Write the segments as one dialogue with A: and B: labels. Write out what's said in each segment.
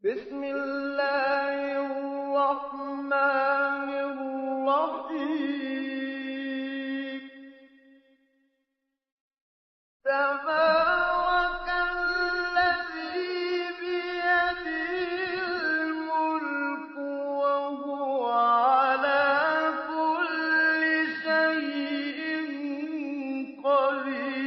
A: بسم الله الرحمن الرحيم تبارك الذي بيده الملك وهو على كل شيء قدير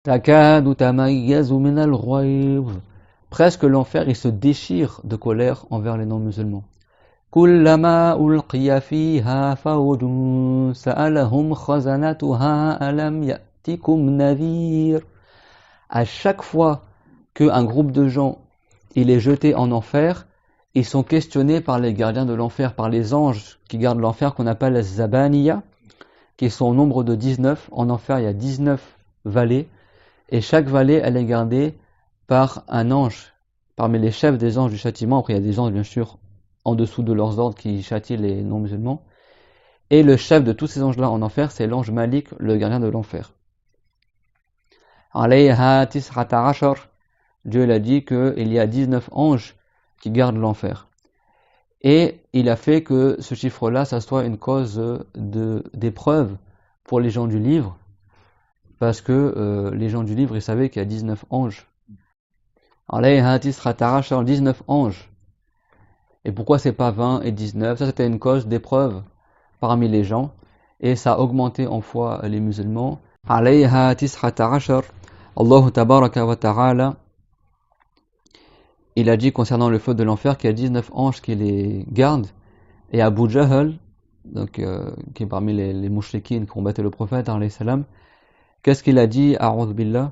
B: Takadu tamayyazu min al-ghayz. Presque l'enfer, il se déchire de colère envers les non-musulmans. Kullama ulqiya fiha fawjun sa'alahum khazanatuha alam ya'tikum nadhir. À chaque fois qu'un groupe de gens il est jeté en enfer, ils sont questionnés par les gardiens de l'enfer, par les anges qui gardent l'enfer qu'on appelle les Zabaniya, qui sont au nombre de 19. En enfer, il y a 19 vallées. Et chaque vallée, elle est gardée par un ange, parmi les chefs des anges du châtiment. Après, il y a des anges, bien sûr, en dessous de leurs ordres qui châtient les non-musulmans. Et le chef de tous ces anges-là en enfer, c'est l'ange Malik, le gardien de l'enfer. Alayha tis'ata ashar. Dieu il a dit qu'il y a 19 anges qui gardent l'enfer. Et il a fait que ce chiffre-là, ça soit une cause d'épreuve pour les gens du livre, parce que les gens du livre, ils savaient qu'il y a 19 anges. Alayha tis'ata ashar, 19 anges. Et pourquoi c'est pas 20 et 19? Ça, c'était une cause d'épreuve parmi les gens, et ça a augmenté en foi les musulmans. Alayha tis'ata ashar. Allah tabaraka wa ta'ala, il a dit concernant le feu de l'enfer qu'il y a 19 anges qui les gardent. Et Abu Jahl, donc, qui est parmi les mouchriquines qui combattaient le prophète, alayhi salam, qu'est-ce qu'il a dit, a'udhu billah?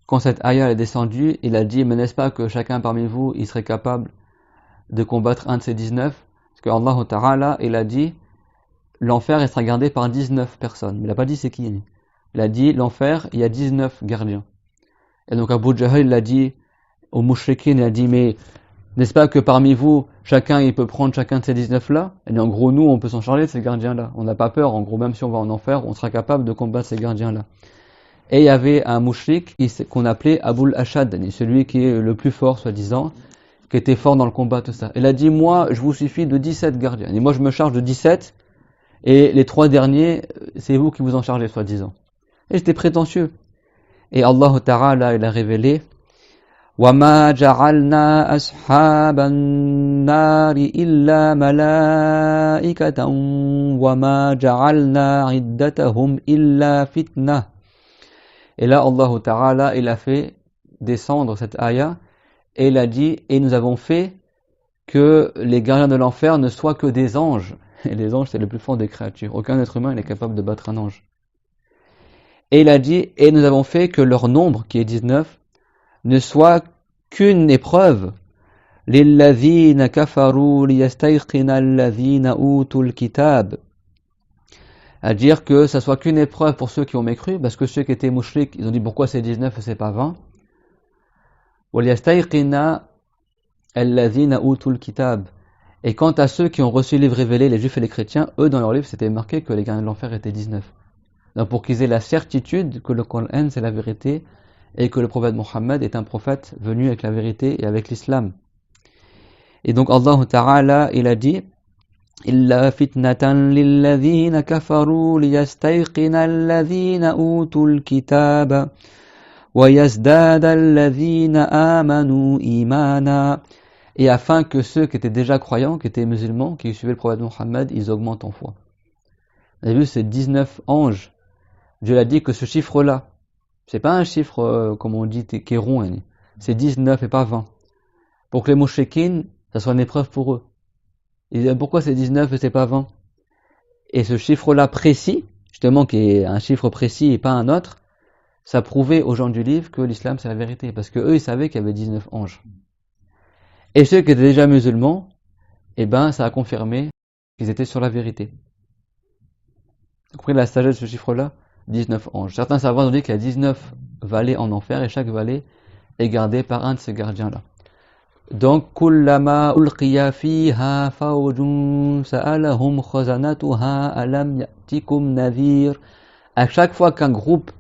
B: Quand cette ayah est descendue, il a dit, mais n'est-ce pas que chacun parmi vous, il serait capable de combattre un de ces 19? Parce que Allah Ta'ala, il a dit, l'enfer, il sera gardé par 19 personnes. Mais il n'a pas dit c'est qui. Il a dit, l'enfer, il y a 19 gardiens. Et donc Abu Jahl, il a dit, aux mouchriquines, il a dit, mais n'est-ce pas que parmi vous, chacun, il peut prendre chacun de ces 19-là? Et en gros, nous, on peut s'en charger de ces gardiens-là. On n'a pas peur. En gros, même si on va en enfer, on sera capable de combattre ces gardiens-là. Et il y avait un mouchrik qu'on appelait Abul Ashad, celui qui est le plus fort, soi-disant, qui était fort dans le combat, tout ça. Il a dit, moi, je vous suffis de 17 gardiens. Et moi, je me charge de 17, et les 3 derniers, c'est vous qui vous en chargez, soi-disant. Et j'étais prétentieux. Et Allah Ta'ala, il a révélé, وَمَا جَعَلْنَا أَصْحَابَ النَّارِ إِلَّا مَلَائِكَةً وَمَا جَعَلْنَا عِدَّتَهُمْ إِلَّا فِتْنَةً. Et là, Allah Ta'ala, il a fait descendre cette ayah, et il a dit, et nous avons fait que les gardiens de l'enfer ne soient que des anges. Et les anges, c'est le plus fort des créatures. Aucun être humain n'est capable de battre un ange. Et il a dit, et nous avons fait que leur nombre, qui est 19, ne soit qu'une épreuve. لِلَّذِينَ كَفَرُوا لِيَسْتَيْقِنَ الَّذِينَ أُوتُوا الْكِتَابَ. À dire que ça soit qu'une épreuve pour ceux qui ont mécru, parce que ceux qui étaient mouchriques, ils ont dit pourquoi c'est 19 et c'est pas 20. وَلِيَسْتَيْقِنَ الَّذِينَ أُوتُوا الْكِتَابَ. Et quant à ceux qui ont reçu le livre révélé, les juifs et les chrétiens, eux dans leur livre c'était marqué que les gardiens de l'enfer étaient 19. Donc pour qu'ils aient la certitude que le Coran c'est la vérité, et que le prophète Mohammed est un prophète venu avec la vérité et avec l'islam. Et donc Allah Ta'ala, il a dit, إِلَّا فِتْنَةً لِلَّذِينَ كَفَرُوا لِيَسْتَيْقِنَ الَّذِينَ أُوتُوا الْكِتَابَ وَيَزْدَادَ الَّذِينَ آمَنُوا إِيمَانًا. Et afin que ceux qui étaient déjà croyants, qui étaient musulmans, qui suivaient le prophète Mohammed, ils augmentent en foi. Vous avez vu, c'est 19 anges. Dieu a dit que ce chiffre-là, c'est pas un chiffre, comme on dit, qui est rond, c'est 19 et pas 20. Pour que les mouchriquines, ça soit une épreuve pour eux. Ils disent, pourquoi c'est 19 et c'est pas 20? Et ce chiffre-là précis, justement, qui est un chiffre précis et pas un autre, ça prouvait aux gens du livre que l'islam c'est la vérité. Parce que eux, ils savaient qu'il y avait 19 anges. Et ceux qui étaient déjà musulmans, eh ben, ça a confirmé qu'ils étaient sur la vérité. Vous comprenez la sagesse de ce chiffre-là? 19 anges. Certains savants ont dit qu'il y a 19 vallées en enfer et chaque vallée est gardée par un de ces gardiens-là. Donc, kullama ulqiya fiha fawjun sa'alahum khazanatuha alam ya'tikum nadhir. À chaque fois qu'un groupe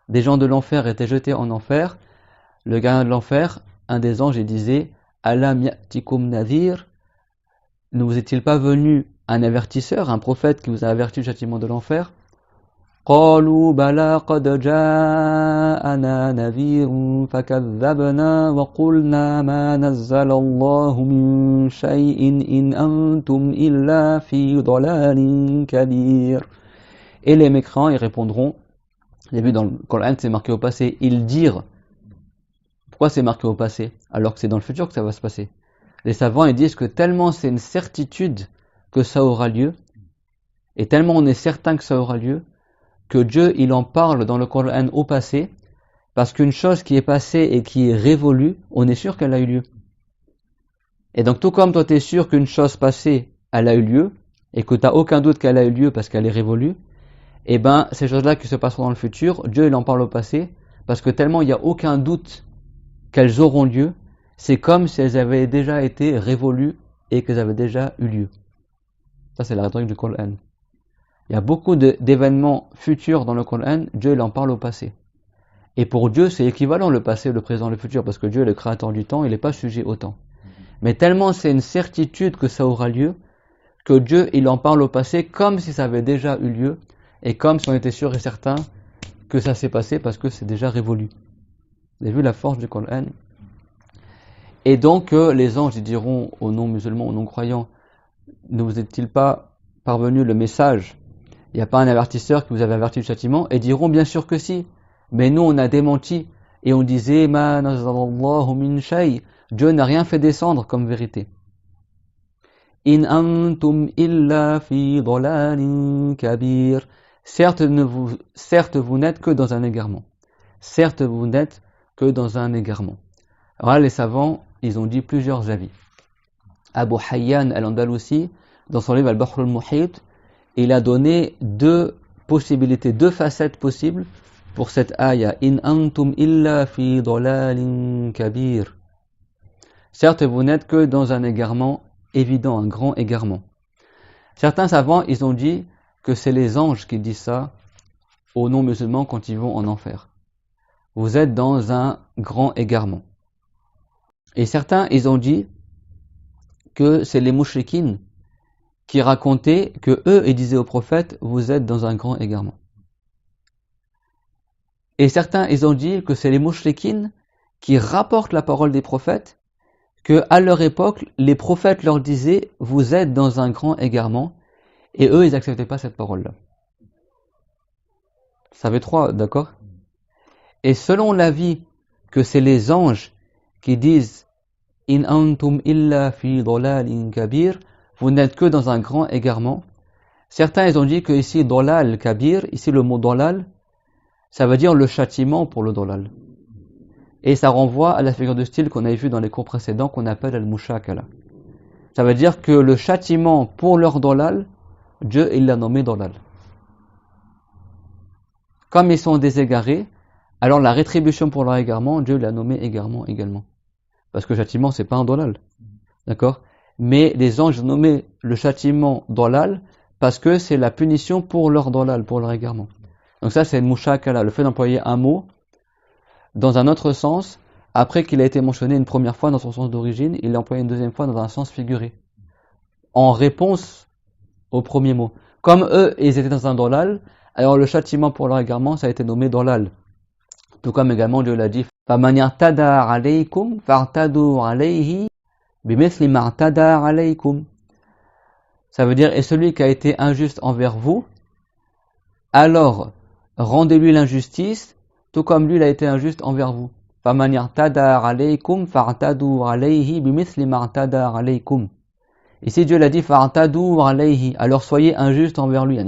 B: des gens de l'enfer était jeté en enfer, le gardien de l'enfer, un des anges, il disait alam ya'tikum nadhir. Ne vous est-il pas venu un avertisseur, un prophète qui vous a averti du châtiment de l'enfer? قالوا بلى قد جاءنا نذير فكذبنا وقلنا ما نزل الله من شيء إن أنتم إلا في ضلال كبير. Et les mécréants, ils répondront, vous avez vu dans le Coran, c'est marqué au passé, ils dirent. Pourquoi c'est marqué au passé, alors que c'est dans le futur que ça va se passer? Les savants, ils disent que tellement c'est une certitude que ça aura lieu, et tellement on est certain que ça aura lieu, que Dieu, il en parle dans le Coran au passé, parce qu'une chose qui est passée et qui est révolue, on est sûr qu'elle a eu lieu. Et donc tout comme toi tu es sûr qu'une chose passée, elle a eu lieu, et que tu n'as aucun doute qu'elle a eu lieu parce qu'elle est révolue, et ben ces choses-là qui se passeront dans le futur, Dieu il en parle au passé, parce que tellement il n'y a aucun doute qu'elles auront lieu, c'est comme si elles avaient déjà été révolues et qu'elles avaient déjà eu lieu. Ça c'est la rhétorique du Coran. Il y a beaucoup d'événements futurs dans le Coran, Dieu il en parle au passé. Et pour Dieu, c'est équivalent le passé, le présent, le futur, parce que Dieu est le créateur du temps, il n'est pas sujet au temps. Mais tellement c'est une certitude que ça aura lieu, que Dieu il en parle au passé comme si ça avait déjà eu lieu, et comme si on était sûr et certain que ça s'est passé parce que c'est déjà révolu. Vous avez vu la force du Coran? Et donc les anges ils diront aux non-musulmans, aux non-croyants, ne vous est-il pas parvenu le message? Il n'y a pas un avertisseur qui vous avait averti du châtiment? Et diront bien sûr que si. Mais nous on a démenti et on disait ma nazalallahu min shay. Dieu n'a rien fait descendre comme vérité. In antum illa fi dalalin kabir. Certes vous n'êtes que dans un égarement. Certes vous n'êtes que dans un égarement. Alors là les savants ils ont dit plusieurs avis. Abu Hayyan al-Andalusi dans son livre Al-Bahr al-Muhit, il a donné deux possibilités, deux facettes possibles pour cette ayah. In antum illa fi dalalin kabir. Certes, vous n'êtes que dans un égarement évident, un grand égarement. Certains savants, ils ont dit que c'est les anges qui disent ça aux non-musulmans quand ils vont en enfer. Vous êtes dans un grand égarement. Et certains, ils ont dit que c'est les mouchriquines qui racontaient que eux, ils disaient au prophète, vous êtes dans un grand égarement. Et certains, ils ont dit que c'est les mouchriquines qui rapportent la parole des prophètes, que à leur époque, les prophètes leur disaient, vous êtes dans un grand égarement, et eux, ils n'acceptaient pas cette parole-là. Ça fait trois, d'accord? Et selon l'avis que c'est les anges qui disent, in antum illa fi dalalin kabir, vous n'êtes que dans un grand égarement. Certains, ils ont dit que ici, dalal kabir, ici le mot dalal, ça veut dire le châtiment pour le dalal. Et ça renvoie à la figure de style qu'on avait vu dans les cours précédents, qu'on appelle al-mushakala. Ça veut dire que le châtiment pour leur dalal, Dieu, il l'a nommé dalal. Comme ils sont déségarés, alors la rétribution pour leur égarement, Dieu l'a nommé égarement également. Parce que le châtiment, c'est pas un dalal. D'accord? Mais les anges ont nommé le châtiment dalal parce que c'est la punition pour leur dalal, pour leur égarement. Donc ça, c'est le mushakala, le fait d'employer un mot dans un autre sens, après qu'il a été mentionné une première fois dans son sens d'origine, il l'a employé une deuxième fois dans un sens figuré, en réponse au premier mot. Comme eux, ils étaient dans un dalal, alors le châtiment pour leur égarement, ça a été nommé dalal. Tout comme également Dieu l'a dit, فَمَنْ يَعْتَدَى عَلَيْكُمْ فَاعْتَدُوا عَلَيْهِ بِمِثْلِ مَا اعْتَدَى عَلَيْكُمْ. Ça veut dire, et celui qui a été injuste envers vous, alors rendez-lui l'injustice, tout comme lui il a été injuste envers vous. فَمَنْ يَعْتَدَى عَلَيْكُمْ فَاعْتَدُوا عَلَيْهِ بِمِثْلِ مَا اعْتَدَى عَلَيْكُمْ. Ici Dieu l'a dit فَاعْتَدُوا عَلَيْهِ, alors soyez injuste envers lui,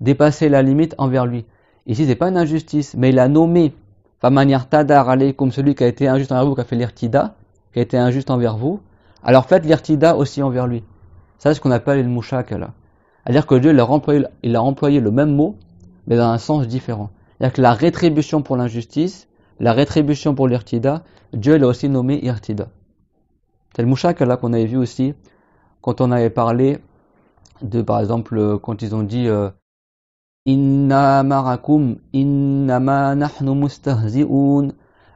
B: dépassez la limite envers lui. Ici c'est pas une injustice, mais il a nommé فَمَنْ يَعْتَدَى عَلَيْكُمْ, celui qui a été injuste envers vous, qui a fait l'irtida, qui a été injuste envers vous, alors faites l'irtida aussi envers lui. Ça c'est ce qu'on appelle le mushakala. C'est-à-dire que Dieu il a employé le même mot, mais dans un sens différent. C'est-à-dire que la rétribution pour l'injustice, la rétribution pour l'irtida, Dieu l'a aussi nommé irtida. C'est le mushakala qu'on avait vu aussi quand on avait parlé de, par exemple, quand ils ont dit Inna ma'akum innama nahnu mustahzi'un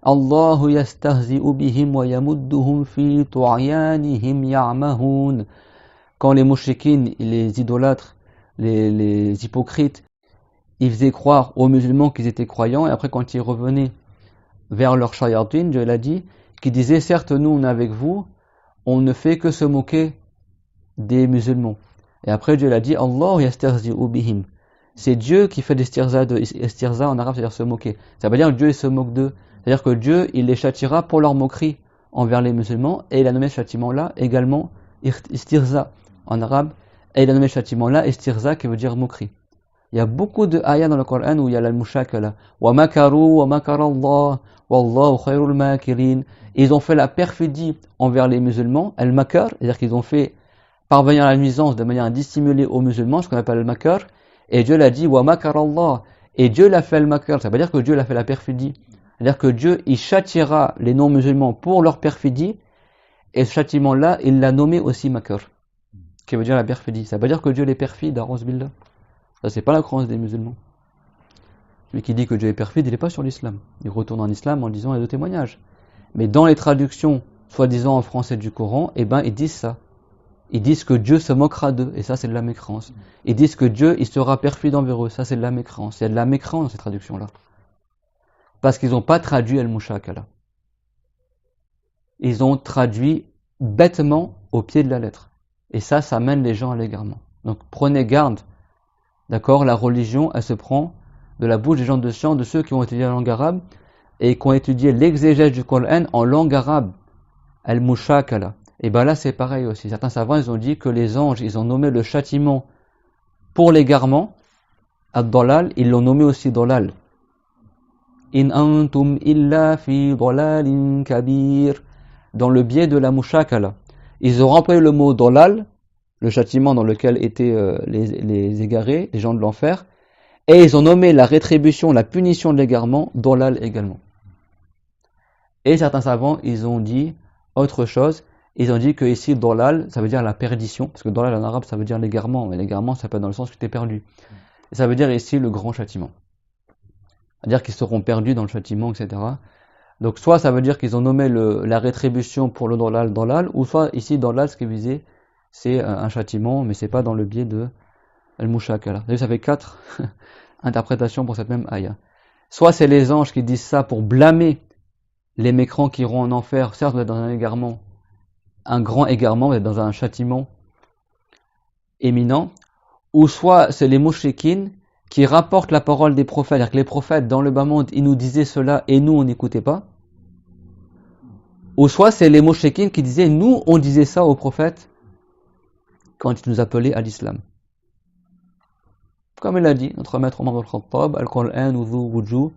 B: Allahu yastahzi'u bihim wa yamudduhum fi tu'yanihim ya'mahun. Quand les mouchikines, les idolâtres, les hypocrites, ils faisaient croire aux musulmans qu'ils étaient croyants, et après quand ils revenaient vers leur shayatin, Dieu l'a dit, qui disaient certes nous on est avec vous, on ne fait que se moquer des musulmans. Et après Dieu l'a dit, Allah yastahzi'u bihim. C'est Dieu qui fait l'istirza en arabe, c'est-à-dire se moquer. Ça veut dire que Dieu il se moque d'eux. C'est-à-dire que Dieu il les châtiera pour leur moquerie envers les musulmans, et il a nommé ce châtiment-là également istirza en arabe, et il a nommé ce châtiment-là istirza qui veut dire moquerie. Il y a beaucoup de ayats dans le Coran où il y a la-mushakala. Wa makaru wa makarallah wallahu khayrul makirin. Ils ont fait la perfidie envers les musulmans, al-makar, c'est-à-dire qu'ils ont fait parvenir la nuisance de manière dissimulée aux musulmans, ce qu'on appelle al-makar, et Dieu l'a dit wa makarallah, et Dieu l'a fait al-makar, ça veut dire que Dieu l'a fait la perfidie. C'est-à-dire que Dieu, il châtiera les non-musulmans pour leur perfidie, et ce châtiment-là, il l'a nommé aussi makar, qui veut dire la perfidie. Ça veut dire que Dieu est perfide, a'ouz billah. Ça, c'est pas la croyance des musulmans. Celui qui dit que Dieu est perfide, il n'est pas sur l'islam. Il retourne en islam en disant il y a deux témoignages. Mais dans les traductions, soi-disant en français du Coran, eh ben, ils disent ça. Ils disent que Dieu se moquera d'eux, et ça, c'est de la mécréance. Ils disent que Dieu, il sera perfide envers eux, ça, c'est de la mécréance. Il y a de la mécréance dans ces traductions-là. Parce qu'ils n'ont pas traduit al-mushakala. Ils ont traduit bêtement au pied de la lettre. Et ça mène les gens à l'égarement. Donc, prenez garde. D'accord, la religion, elle se prend de la bouche des gens de science, de ceux qui ont étudié la langue arabe et qui ont étudié l'exégèse du Coran en langue arabe, al-mushakala. Et bien là, c'est pareil aussi. Certains savants, ils ont dit que les anges, ils ont nommé le châtiment pour l'égarement, ad-dalal, ils l'ont nommé aussi dalal. In antum illa fi dalalin kabir. Dans le biais de la mushakala. Ils ont employé le mot dalal, le châtiment dans lequel étaient les égarés, les gens de l'enfer, et ils ont nommé la rétribution, la punition de l'égarement, dolal également. Et certains savants, ils ont dit autre chose, ils ont dit que ici, dolal, ça veut dire la perdition, parce que dolal en arabe, ça veut dire l'égarement, mais l'égarement, ça peut être dans le sens que tu es perdu. Et ça veut dire ici le grand châtiment. C'est-à-dire qu'ils seront perdus dans le châtiment, etc. Donc soit ça veut dire qu'ils ont nommé la rétribution pour le dolal, ou soit ici, dolal, ce qui est visé, c'est un châtiment, mais c'est pas dans le biais de al-mushakala. Ça fait 4 interprétations pour cette même ayah. Soit c'est les anges qui disent ça pour blâmer les mécrants qui iront en enfer. Certes, vous êtes dans un égarement, un grand égarement, vous êtes dans un châtiment éminent. Ou soit c'est les mouchikines qui rapportent la parole des prophètes. C'est-à-dire que les prophètes, dans le bas monde, ils nous disaient cela et nous, on n'écoutait pas. Ou soit c'est les mouchikines qui disaient, nous, on disait ça aux prophètes quand il nous appelait à l'islam. Comme il a dit notre maître Omar ibn al-Khattab, Al-Qur'an dhu wujuh.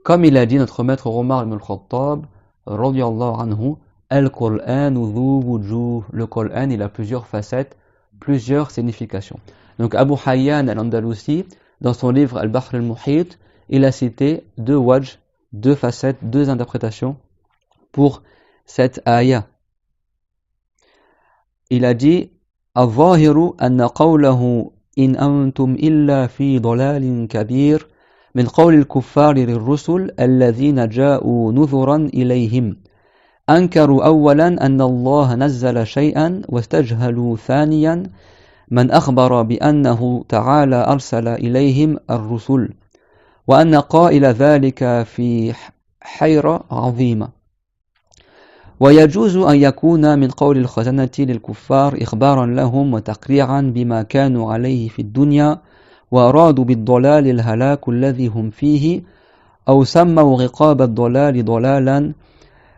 B: Comme il a dit notre maître Omar ibn al-Khattab, radiyallahu anhu, Al-Qur'an dhu wujuh. Le Coran, il a plusieurs facettes, plusieurs significations. Donc Abu Hayyan al-Andalusi, dans son livre Al-Bahr al-Muhit, il a cité 2 wajh, 2 facettes, 2 interprétations pour cette ayah. Il a dit الظاهر أن قوله إن أنتم إلا في ضلال كبير من قول الكفار للرسل الذين جاءوا نذرا إليهم أنكروا أولا أن الله نزل شيئا واستجهلوا ثانيا من أخبر بأنه تعالى أرسل إليهم الرسل وأن قائل ذلك في حيرة عظيمة ويجوز أن يكون من قول الخزنة للكفار إخبارا لهم وتقريعا بما كانوا عليه في الدنيا وأرادوا بالضلال الهلاك الذي هم فيه أو سموا غقاب الضلال ضلالا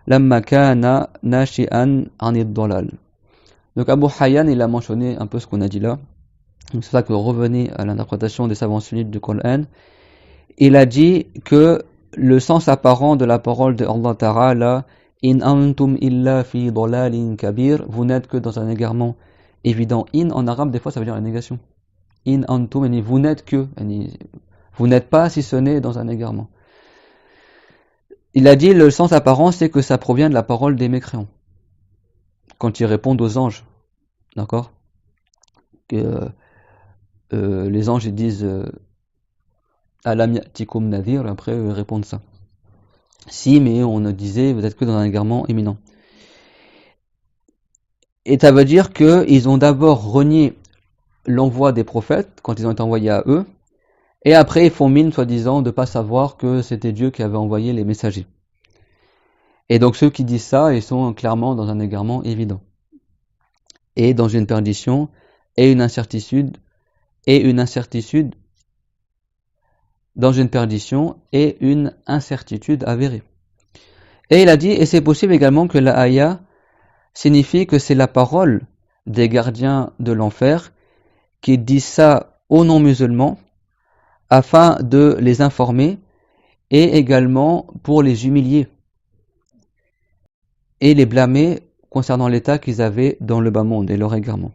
B: لما كان ناشئا عن الضلال. Donc Abu Hayyan, il a mentionné un peu ce qu'on a dit là. Donc c'est ça que revenez à l'interprétation des savants sunnites du Coran. Il a dit que le sens apparent de la parole de Allah Ta'ala, In antum illa fi dalalin kabir, vous n'êtes que dans un égarement évident. In en arabe, des fois, ça veut dire la négation. In antum, vous n'êtes que, vous n'êtes pas si ce n'est dans un égarement. Il a dit le sens apparent, c'est que ça provient de la parole des mécréants. quand ils répondent aux anges. D'accord? Que les anges ils disent Alam ya'tikum nadhir, après ils répondent ça. Si, mais on nous disait, vous êtes que dans un égarement imminent. Et ça veut dire qu'ils ont d'abord renié l'envoi des prophètes, quand ils ont été envoyés à eux, et après ils font mine, soi-disant, de ne pas savoir que c'était Dieu qui avait envoyé les messagers. Et donc ceux qui disent ça, ils sont clairement dans un égarement évident. Et dans une perdition, et une incertitude, dans une perdition, et une incertitude avérée. Et il a dit, et c'est possible également que la ayah signifie que c'est la parole des gardiens de l'enfer qui disent ça aux non-musulmans afin de les informer et également pour les humilier et les blâmer concernant l'état qu'ils avaient dans le bas monde et leur égarement.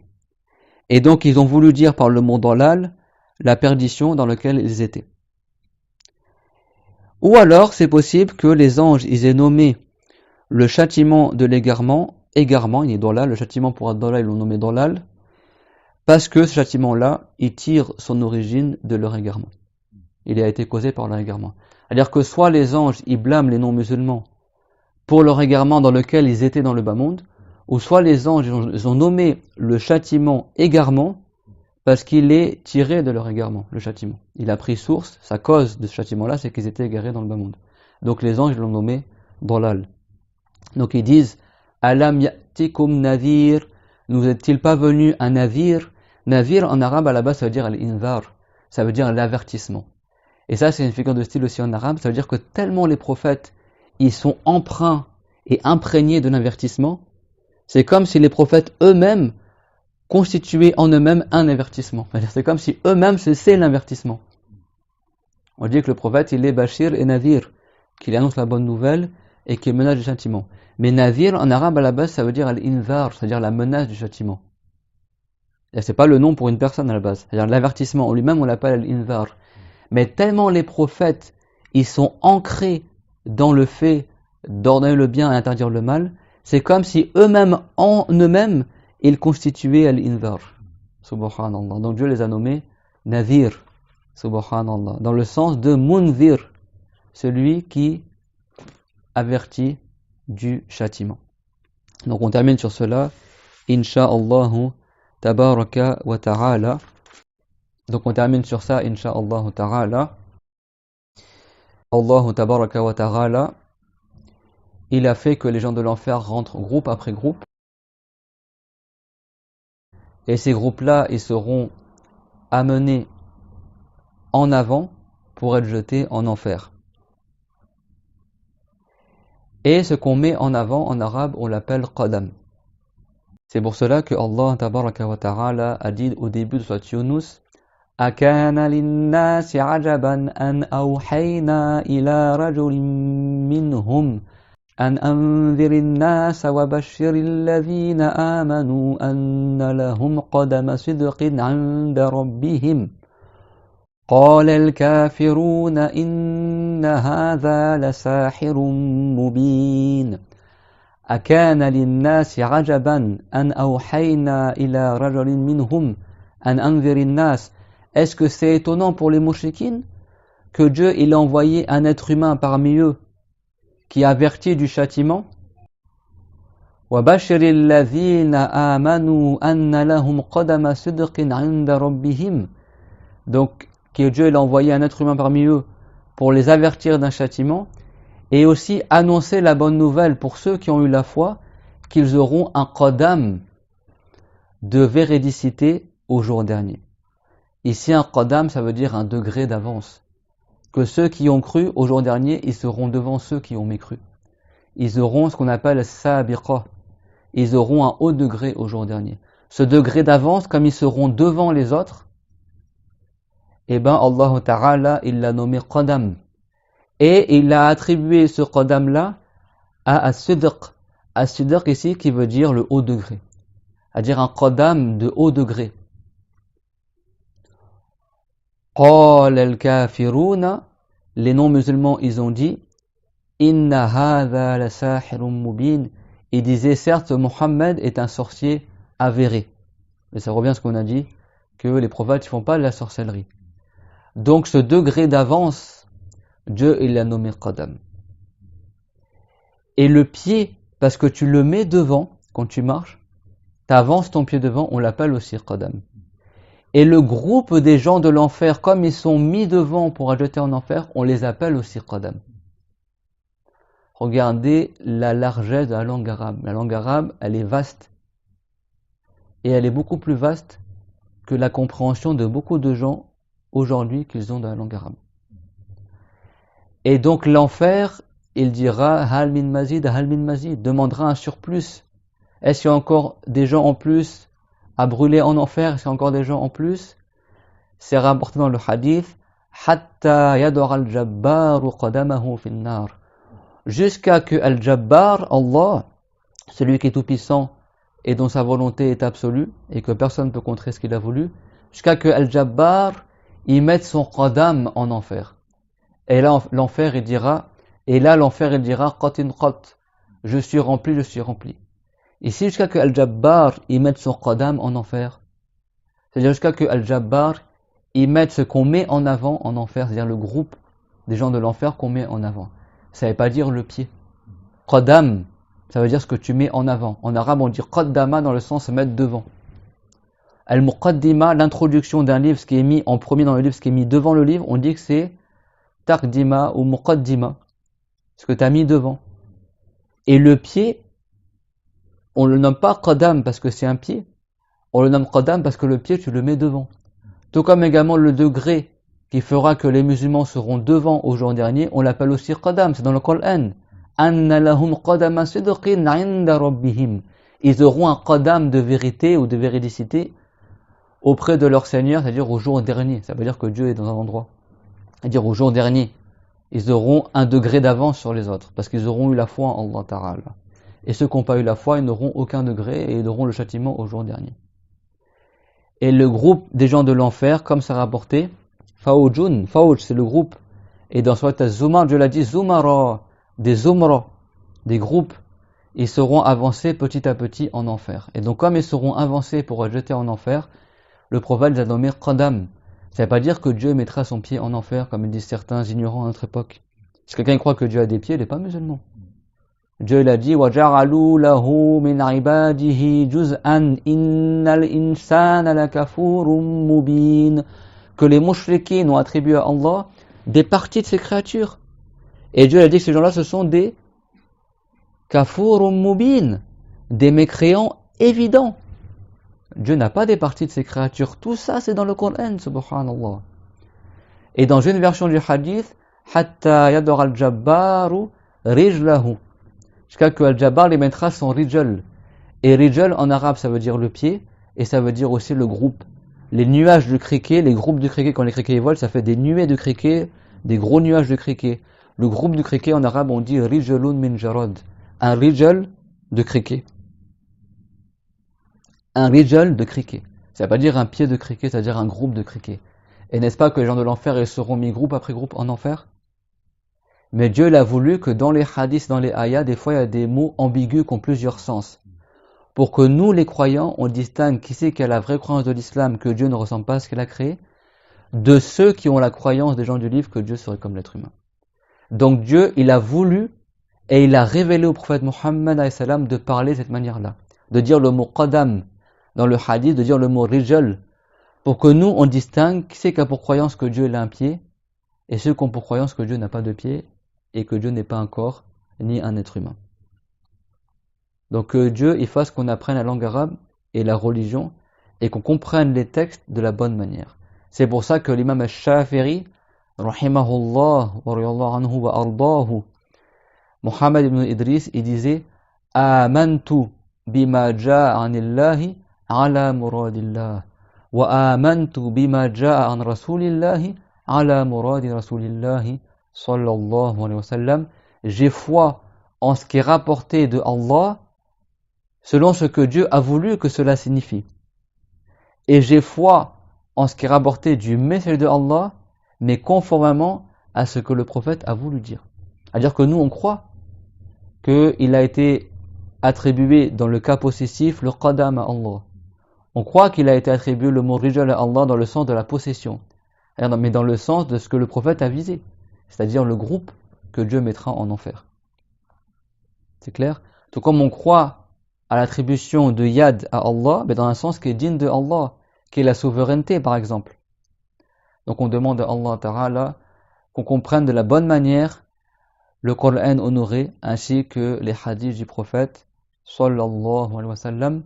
B: Et donc ils ont voulu dire par le mot dalal la perdition dans laquelle ils étaient. Ou alors c'est possible que les anges ils aient nommé le châtiment de l'égarement, il est dalal, le châtiment pour dalal ils l'ont nommé dalal, parce que ce châtiment-là, il tire son origine de leur égarement. Il a été causé par leur égarement. C'est-à-dire que soit les anges, ils blâment les non-musulmans pour leur égarement dans lequel ils étaient dans le bas monde, ou soit les anges, ils ont nommé le châtiment égarement parce qu'il est tiré de leur égarement, le châtiment. Il a pris source, sa cause de ce châtiment-là, c'est qu'ils étaient égarés dans le bas monde. Donc les anges, ils l'ont nommé dalal. Donc ils disent, Alam ya'tikum nadhir, nous est-il pas venu un navire? Navire en arabe à la base ça veut dire al-invar, ça veut dire l'avertissement. Et ça c'est une figure de style aussi en arabe, ça veut dire que tellement les prophètes ils sont empreints et imprégnés de l'avertissement, c'est comme si les prophètes eux-mêmes constituaient en eux-mêmes un avertissement. C'est comme si eux-mêmes c'est l'avertissement. On dit que le prophète il est bashir et navir, qu'il annonce la bonne nouvelle et qu'il menace du châtiment. Mais navir en arabe à la base ça veut dire al-invar, c'est-à-dire la menace du châtiment. Et c'est pas le nom pour une personne à la base, c'est-à-dire l'avertissement en lui-même on l'appelle al-invar. Mais tellement les prophètes ils sont ancrés dans le fait d'ordonner le bien et interdire le mal, c'est comme si eux-mêmes en eux-mêmes ils constituaient al-invar. Subhanallah. Donc Dieu les a nommés Nadir, subhanallah, dans le sens de munzir, celui qui avertit du châtiment. Donc on termine sur cela, insha'Allah tabaraka wa ta'ala. Donc on termine sur ça, insha'Allah ta'ala. Allah tabaraka wa ta'ala, il a fait que les gens de l'enfer rentrent groupe après groupe. Et ces groupes-là, ils seront amenés en avant pour être jetés en enfer. Et ce qu'on met en avant en arabe, on l'appelle qadam. C'est pour cela que Allah tabaraka wa ta'ala a dit au début de Surat Yunus, أكان للناس عجبا أن أوحينا إلى رجل منهم أن أنذر الناس وبشر الذين آمنوا أن لهم قدم صدق عند ربهم قال الكافرون إن هذا لساحر مبين أكان للناس عجبا أن أوحينا إلى رجل منهم أن أنذر الناس. Est-ce que c'est étonnant pour les mouchriquines que Dieu il a envoyé un être humain parmi eux qui avertit du châtiment? وَبَشِّرِ الَّذِينَ آمَنُوا أَنَّ لَهُمْ قَدَمَ صِدْقٍ عِنْدَ رَبِّهِمْ. Donc, que Dieu il a envoyé un être humain parmi eux pour les avertir d'un châtiment et aussi annoncer la bonne nouvelle pour ceux qui ont eu la foi qu'ils auront un qadam de véridicité au jour dernier. Ici, un qadam, ça veut dire un degré d'avance. Que ceux qui ont cru au jour dernier, ils seront devant ceux qui ont mécru. Ils auront ce qu'on appelle sabiqa. Ils auront un haut degré au jour dernier. Ce degré d'avance, comme ils seront devant les autres, eh ben, Allah Ta'ala, il l'a nommé qadam. Et il a attribué ce qadam-là à as-sidq. As-sidq ici, qui veut dire le haut degré. C'est-à-dire un qadam de haut degré. قال الكافرون, les non-musulmans ils ont dit Inna hadha la sahirun mubin, il disait certes Mohammed est un sorcier avéré. Mais ça revient à ce qu'on a dit, que les prophètes ne font pas de la sorcellerie. Donc ce degré d'avance, Dieu il l'a nommé Qadam. Et le pied, parce que tu le mets devant, quand tu marches, tu avances ton pied devant, on l'appelle aussi Qadam. Et le groupe des gens de l'enfer, comme ils sont mis devant pour être jetés en enfer, on les appelle aussi Qadam. Regardez la largesse de la langue arabe. La langue arabe, elle est vaste. Et elle est beaucoup plus vaste que la compréhension de beaucoup de gens aujourd'hui qu'ils ont de la langue arabe. Et donc l'enfer, il dira Hal min mazid, demandera un surplus. Est-ce qu'il y a encore des gens en plus à brûler en enfer? Est-ce qu'il y a encore des gens en plus? C'est rapporté dans le hadith Hatta yador al-jabbaru qadamahu fin nar. Jusqu'à que Al-Jabbar, Allah, celui qui est tout puissant et dont sa volonté est absolue et que personne ne peut contrer ce qu'il a voulu, jusqu'à que Al-Jabbar y mette son qadam en enfer. Et là l'enfer il dira qatin qat, je suis rempli. Ici jusqu'à que Al-Jabbar y mette son qadam en enfer, c'est-à-dire jusqu'à que Al-Jabbar y mette ce qu'on met en avant en enfer, c'est-à-dire le groupe des gens de l'enfer qu'on met en avant. Ça ne veut pas dire le pied. Qadam, ça veut dire ce que tu mets en avant. En arabe, on dit qaddama dans le sens mettre devant. Al-muqaddima, l'introduction d'un livre, ce qui est mis en premier dans le livre, ce qui est mis devant le livre, on dit que c'est taqdima ou muqaddima, ce que tu as mis devant. Et le pied, on le nomme pas qadam parce que c'est un pied. On le nomme qadam parce que le pied, tu le mets devant. Tout comme également le degré qui fera que les musulmans seront devant au jour dernier, on l'appelle aussi qadam, c'est dans le Coran. Anna lahum qadama sidqin 'inda rabbihim. Ils auront un qadam de vérité ou de véridicité auprès de leur Seigneur, c'est-à-dire au jour dernier. Ça veut dire que Dieu est dans un endroit. C'est-à-dire au jour dernier, ils auront un degré d'avance sur les autres, parce qu'ils auront eu la foi en Allah Ta'ala. Et ceux qui n'ont pas eu la foi, ils n'auront aucun degré et ils auront le châtiment au jour dernier. Et le groupe des gens de l'enfer, comme ça rapporté, Fauj, c'est le groupe. Et dans Surat Az-Zumar, Dieu l'a dit, Zumara, des Zumra, des groupes, ils seront avancés petit à petit en enfer. Et donc comme ils seront avancés pour être jetés en enfer, le prophète les a nommés Qadam. Ça ne veut pas dire que Dieu mettra son pied en enfer, comme disent certains ignorants à notre époque. Si quelqu'un croit que Dieu a des pieds, il n'est pas musulman. Dieu il a dit وَجَعَلُوا لَهُ مِنْ عِبَادِهِ جُزْءًا إِنَّ الْإِنسَانَ لَكَفُورٌ مُبِينٌ, que les mouchriquins ont attribué à Allah des parties de ses créatures. Et Dieu a dit que ces gens-là, ce sont des kafurun mubin, des mécréants évidents. Dieu n'a pas des parties de ses créatures. Tout ça, c'est dans le Coran, subhanallah. Et dans une version du hadith, hatta yador al-jabbaru rijlahu, jusqu'à que al-jabbar les mettra son rijal. Et rijal en arabe, ça veut dire le pied, et ça veut dire aussi le groupe. Les nuages de criquets, les groupes de criquets, quand les criquets volent, ça fait des nuées de criquets, des gros nuages de criquets. Le groupe de criquets en arabe, on dit rijalun min jarad, un rijal de criquet. Un rijal de criquet. Ça veut pas dire un pied de criquet, c'est-à-dire un groupe de criquets. Et n'est-ce pas que les gens de l'enfer, ils seront mis groupe après groupe en enfer? Mais Dieu l'a voulu que dans les hadiths, dans les ayats, des fois il y a des mots ambigus qui ont plusieurs sens. Pour que nous, les croyants, on distingue qui c'est qui a la vraie croyance de l'islam, que Dieu ne ressemble pas à ce qu'il a créé, de ceux qui ont la croyance des gens du livre que Dieu serait comme l'être humain. Donc Dieu, il a voulu et il a révélé au prophète Mohammed de parler de cette manière-là, de dire le mot qadam dans le hadith, de dire le mot rijal, pour que nous, on distingue qui c'est qui a pour croyance que Dieu a un pied et ceux qui ont pour croyance que Dieu n'a pas de pied et que Dieu n'est pas un corps ni un être humain. Donc que Dieu il fasse qu'on apprenne la langue arabe et la religion et qu'on comprenne les textes de la bonne manière. C'est pour ça que l'imam al-Shafi'i, rahimahullah wa riyallahu anhu wa ardahu, Muhammad ibn Idris, il disait Amantu bima ja'a anillahi ala muradillah wa amantu bima ja'a an rasulillahi ala muradi rasulillahi sallallahu alayhi wa sallam. J'ai foi en ce qui est rapporté de Allah selon ce que Dieu a voulu que cela signifie. Et j'ai foi en ce qui est rapporté du message de Allah, mais conformément à ce que le prophète a voulu dire. C'est-à-dire que nous, on croit qu'il a été attribuer dans le cas possessif le qadam à Allah. On croit qu'il a été attribué le mot rijal à Allah dans le sens de la possession, mais dans le sens de ce que le prophète a visé, c'est-à-dire le groupe que Dieu mettra en enfer. C'est clair? Tout comme on croit à l'attribution de yad à Allah, mais dans un sens qui est digne de Allah, qui est la souveraineté par exemple. Donc on demande à Allah Ta'ala qu'on comprenne de la bonne manière le Coran honoré ainsi que les hadiths du prophète sallallahu alayhi wa sallam.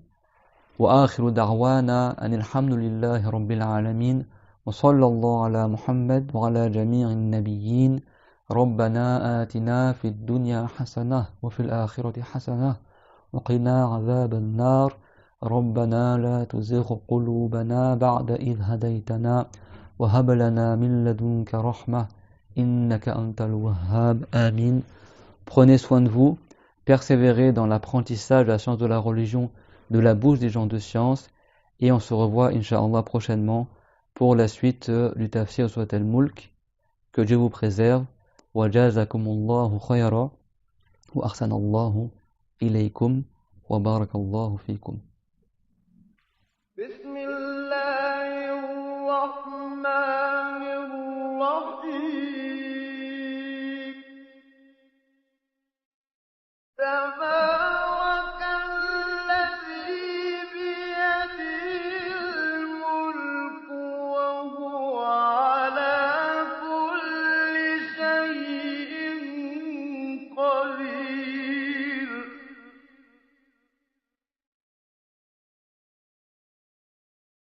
B: Wa akhiru da'wana anil hamdulillahi rabbil alamin wa sallallahu ala Muhammad wa ala jami'in nabiyyin. ربنا آتنا في الدنيا حسنة وفي الآخرة حسنة وقنا عذاب النار ربنا لا تزغ قلوبنا بعد إذ هديتنا وهب لنا من لدنك رحمة إنك أنت الوهاب آمين. Prenez soin de vous, persévérez dans l'apprentissage de la science de la religion de la bouche des gens de science, et on se revoit Inch'Allah prochainement pour la suite du tafsir Surat al-Mulk. Que Dieu vous préserve. وجازكم الله خيرا وأحسن الله إليكم وبارك الله فيكم.
A: بسم الله الرحمن الرحيم.